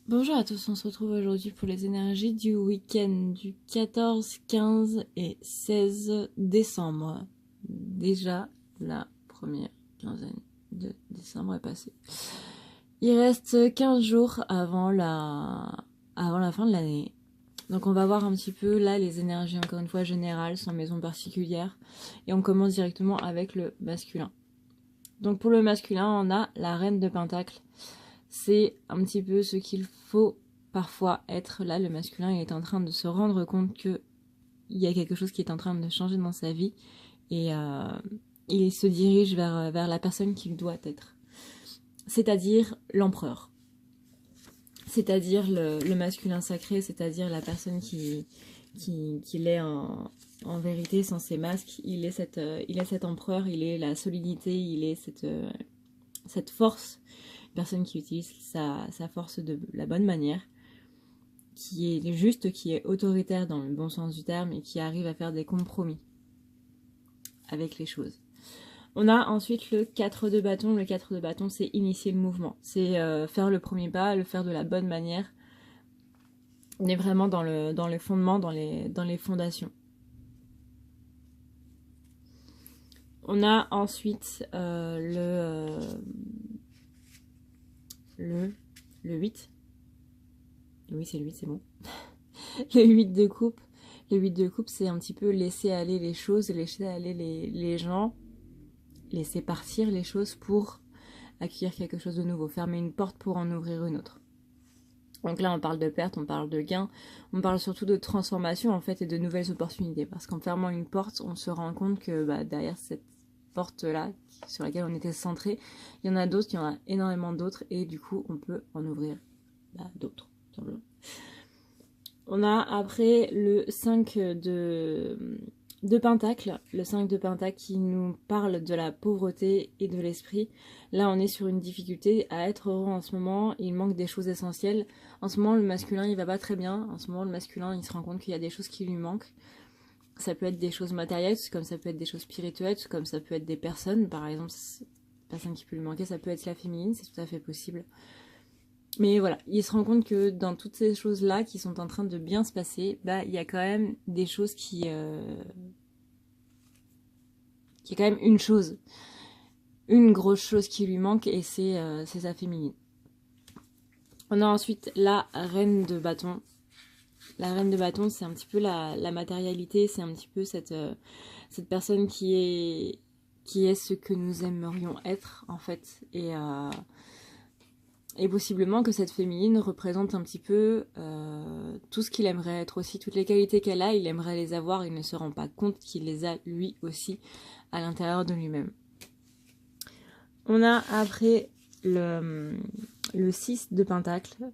Bonjour à tous, on se retrouve aujourd'hui pour les énergies du week-end du 14, 15 et 16 décembre. Déjà, la première quinzaine de décembre est passée. Il reste 15 jours avant la fin de l'année. Donc on va voir un petit peu là les énergies encore une fois générales, sans maison particulière. Et on commence directement avec le masculin. Donc pour le masculin, on a la reine de Pentacle. C'est un petit peu ce qu'il faut parfois être. Là, le masculin, il est en train de se rendre compte que il y a quelque chose qui est en train de changer dans sa vie et il se dirige vers la personne qu'il doit être. C'est-à-dire l'empereur. C'est-à-dire le masculin sacré, c'est-à-dire la personne qui est en vérité sans ses masques. Il est cet empereur, il est la solidité, il est cette force. Personne qui utilise sa force de la bonne manière, qui est juste, qui est autoritaire dans le bon sens du terme et qui arrive à faire des compromis avec les choses. On a ensuite le 4 de bâton. Le 4 de bâton, c'est initier le mouvement. C'est faire le premier pas, le faire de la bonne manière. On est vraiment dans le fondement, dans les fondations. On a ensuite le 8. Oui, c'est le 8, c'est bon. Le 8 de coupe. Le 8 de coupe, c'est un petit peu laisser aller les choses, laisser aller les gens, laisser partir les choses pour accueillir quelque chose de nouveau, fermer une porte pour en ouvrir une autre. Donc là, on parle de perte, on parle de gain, on parle surtout de transformation en fait et de nouvelles opportunités. Parce qu'en fermant une porte, on se rend compte que derrière cette porte-là, sur laquelle on était centré, il y en a d'autres, il y en a énormément d'autres, et du coup, on peut en ouvrir d'autres, simplement. On a après le 5 de Pentacle, le 5 de Pentacle qui nous parle de la pauvreté et de l'esprit. Là, on est sur une difficulté à être heureux en ce moment, il manque des choses essentielles. En ce moment, le masculin, il va pas très bien. En ce moment, le masculin, il se rend compte qu'il y a des choses qui lui manquent. Ça peut être des choses matérielles, comme ça peut être des choses spirituelles, comme ça peut être des personnes. Par exemple, personne qui peut lui manquer, ça peut être la féminine, c'est tout à fait possible. Mais voilà, il se rend compte que dans toutes ces choses-là qui sont en train de bien se passer, il y a quand même des choses qui y a quand même une grosse chose qui lui manque, et c'est sa féminine. On a ensuite la reine de bâton. La reine de bâton, c'est un petit peu la matérialité, c'est un petit peu cette personne qui est ce que nous aimerions être, en fait. Et possiblement que cette féminine représente un petit peu tout ce qu'il aimerait être aussi, toutes les qualités qu'elle a, il aimerait les avoir, il ne se rend pas compte qu'il les a lui aussi à l'intérieur de lui-même. On a après le 6 de Pentacle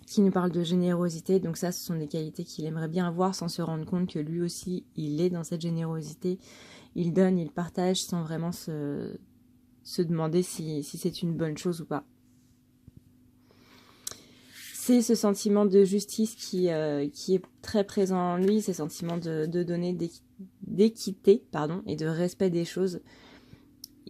qui nous parle de générosité, donc ça ce sont des qualités qu'il aimerait bien avoir sans se rendre compte que lui aussi il est dans cette générosité, il donne, il partage sans vraiment se demander si c'est une bonne chose ou pas. C'est ce sentiment de justice qui est très présent en lui, ce sentiment de donner, d'équité, et de respect des choses.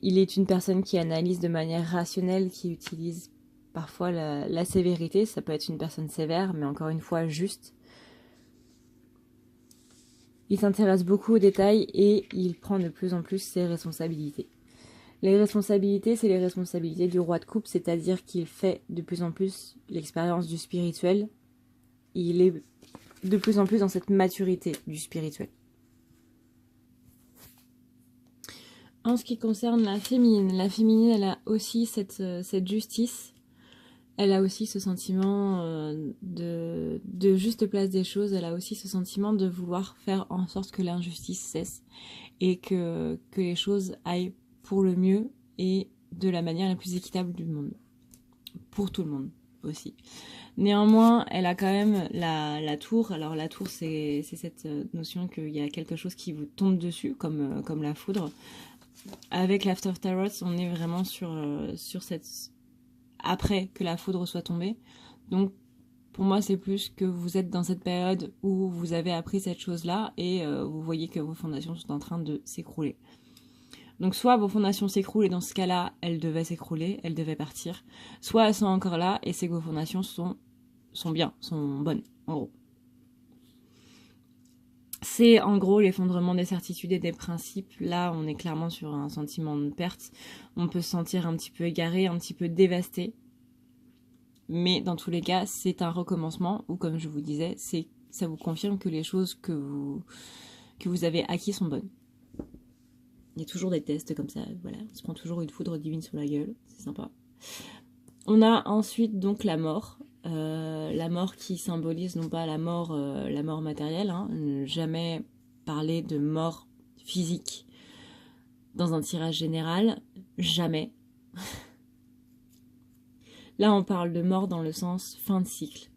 Il est une personne qui analyse de manière rationnelle, qui utilise parfois la sévérité. Ça peut être une personne sévère, mais encore une fois juste. Il s'intéresse beaucoup aux détails et il prend de plus en plus ses responsabilités. Les responsabilités, c'est les responsabilités du roi de coupe, c'est-à-dire qu'il fait de plus en plus l'expérience du spirituel. Il est de plus en plus dans cette maturité du spirituel. En ce qui concerne la féminine, elle a aussi cette justice. Elle a aussi ce sentiment de juste place des choses. Elle a aussi ce sentiment de vouloir faire en sorte que l'injustice cesse et que les choses aillent pour le mieux et de la manière la plus équitable du monde. Pour tout le monde aussi. Néanmoins, elle a quand même la tour. Alors la tour, c'est cette notion qu'il y a quelque chose qui vous tombe dessus, comme la foudre. Avec l'After Tarot, on est vraiment sur cette... après que la foudre soit tombée. Donc, pour moi, c'est plus que vous êtes dans cette période où vous avez appris cette chose-là et vous voyez que vos fondations sont en train de s'écrouler. Donc soit vos fondations s'écroulent et dans ce cas-là, elles devaient s'écrouler, elles devaient partir. Soit elles sont encore là et c'est que vos fondations sont bien, sont bonnes, en gros. C'est en gros l'effondrement des certitudes et des principes. Là, on est clairement sur un sentiment de perte. On peut se sentir un petit peu égaré, un petit peu dévasté. Mais dans tous les cas, c'est un recommencement où, comme je vous disais, ça vous confirme que les choses que vous avez acquis sont bonnes. Il y a toujours des tests comme ça, voilà. On se prend toujours une foudre divine sur la gueule, c'est sympa. On a ensuite donc la mort. La mort qui symbolise non pas la mort matérielle, hein, ne jamais parler de mort physique dans un tirage général, jamais. Là, on parle de mort dans le sens fin de cycle.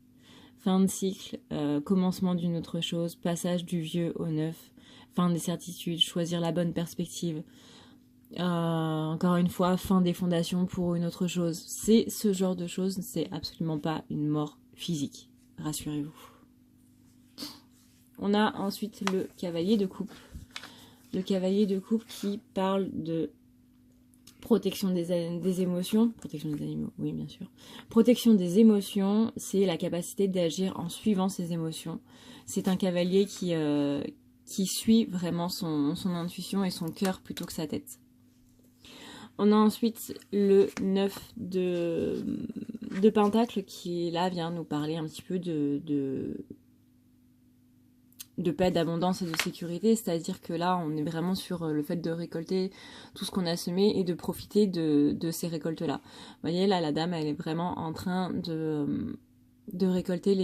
Fin de cycle, commencement d'une autre chose, passage du vieux au neuf, fin des certitudes, choisir la bonne perspective. Encore une fois, fin des fondations pour une autre chose. C'est ce genre de choses, c'est absolument pas une mort physique, rassurez-vous. On a ensuite le cavalier de coupe. Le cavalier de coupe qui parle de protection des émotions. Protection des animaux, oui bien sûr. Protection des émotions, c'est la capacité d'agir en suivant ses émotions. C'est un cavalier qui suit vraiment son intuition et son cœur plutôt que sa tête. On a ensuite le 9 de Pentacle qui là vient nous parler un petit peu de paix, d'abondance et de sécurité, c'est-à-dire que là on est vraiment sur le fait de récolter tout ce qu'on a semé et de profiter de ces récoltes-là. Vous voyez là la dame elle est vraiment en train de récolter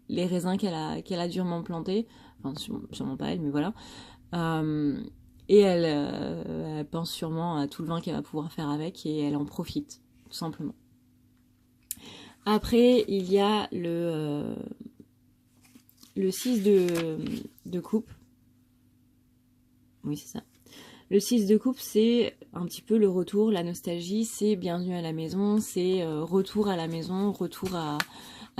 les raisins qu'elle a durement plantés, enfin sûrement pas elle mais voilà. Et elle pense sûrement à tout le vin qu'elle va pouvoir faire avec et elle en profite, tout simplement. Après, il y a le 6 de coupe. Oui, c'est ça. Le 6 de coupe, c'est un petit peu le retour, la nostalgie, c'est bienvenue à la maison, c'est retour à la maison, retour à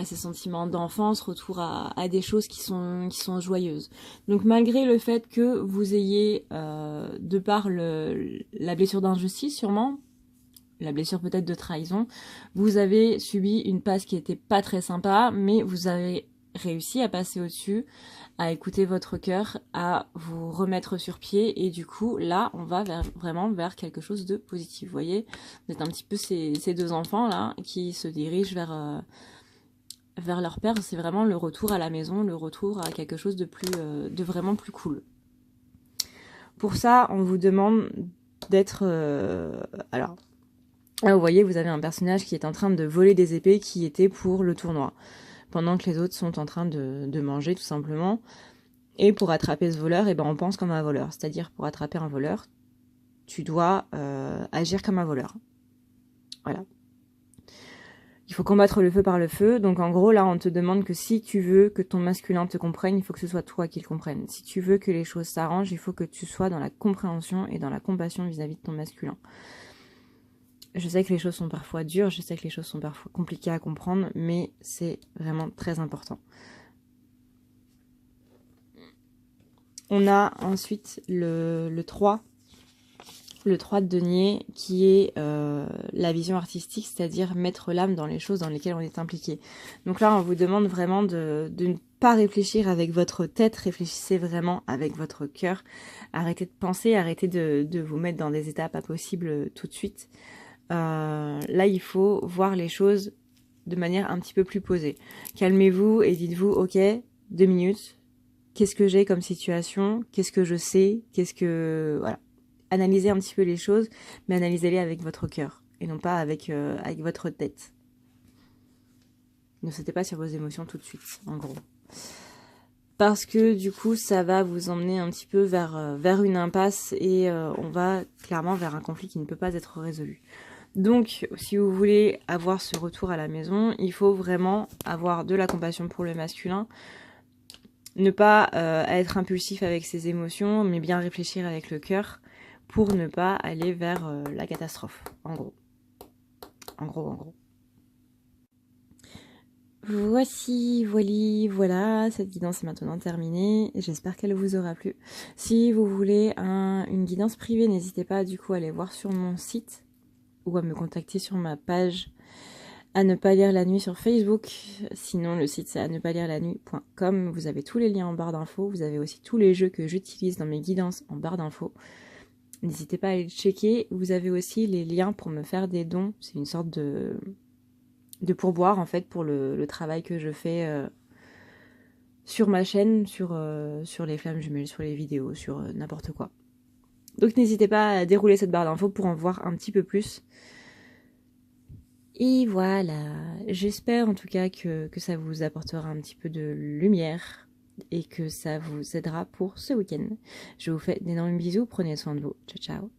ses sentiments d'enfance, retour à des choses qui sont joyeuses. Donc malgré le fait que vous ayez, de par la blessure d'injustice sûrement, la blessure peut-être de trahison, vous avez subi une passe qui était pas très sympa, mais vous avez réussi à passer au-dessus, à écouter votre cœur, à vous remettre sur pied, et du coup là on va vraiment vers quelque chose de positif. Vous voyez, vous êtes un petit peu ces deux enfants là qui se dirigent vers leur père, c'est vraiment le retour à la maison, le retour à quelque chose de vraiment plus cool. Pour ça, on vous demande d'être... alors, là, vous voyez, vous avez un personnage qui est en train de voler des épées qui étaient pour le tournoi, pendant que les autres sont en train de manger, tout simplement. Et pour attraper ce voleur, eh ben, on pense comme un voleur. C'est-à-dire, pour attraper un voleur, tu dois agir comme un voleur. Voilà. Il faut combattre le feu par le feu. Donc en gros, là, on te demande que si tu veux que ton masculin te comprenne, il faut que ce soit toi qui le comprenne. Si tu veux que les choses s'arrangent, il faut que tu sois dans la compréhension et dans la compassion vis-à-vis de ton masculin. Je sais que les choses sont parfois dures, je sais que les choses sont parfois compliquées à comprendre, mais c'est vraiment très important. On a ensuite le 3. Le 3 de denier qui est la vision artistique, c'est-à-dire mettre l'âme dans les choses dans lesquelles on est impliqué. Donc là, on vous demande vraiment de ne pas réfléchir avec votre tête, réfléchissez vraiment avec votre cœur. Arrêtez de penser, arrêtez de vous mettre dans des états pas possibles tout de suite. Là, il faut voir les choses de manière un petit peu plus posée. Calmez-vous et dites-vous, ok, 2 minutes, qu'est-ce que j'ai comme situation, qu'est-ce que je sais, voilà. Analysez un petit peu les choses, mais analysez-les avec votre cœur, et non pas avec votre tête. Ne sautez pas sur vos émotions tout de suite, en gros. Parce que du coup, ça va vous emmener un petit peu vers une impasse, et on va clairement vers un conflit qui ne peut pas être résolu. Donc, si vous voulez avoir ce retour à la maison, il faut vraiment avoir de la compassion pour le masculin, ne pas être impulsif avec ses émotions, mais bien réfléchir avec le cœur, pour ne pas aller vers la catastrophe, en gros. En gros. Voici, voilà, cette guidance est maintenant terminée. J'espère qu'elle vous aura plu. Si vous voulez une guidance privée, n'hésitez pas du coup à aller voir sur mon site ou à me contacter sur ma page à ne pas lire la nuit sur Facebook. Sinon, le site c'est à ne pas lire la nuit.com. Vous avez tous les liens en barre d'infos. Vous avez aussi tous les jeux que j'utilise dans mes guidances en barre d'infos. N'hésitez pas à aller checker. Vous avez aussi les liens pour me faire des dons. C'est une sorte de pourboire en fait pour le travail que je fais sur ma chaîne, sur les flammes jumelles, sur les vidéos, sur n'importe quoi. Donc n'hésitez pas à dérouler cette barre d'infos pour en voir un petit peu plus. Et voilà, j'espère en tout cas que ça vous apportera un petit peu de lumière et que ça vous aidera pour ce week-end. Je vous fais d'énormes bisous, prenez soin de vous. Ciao ciao.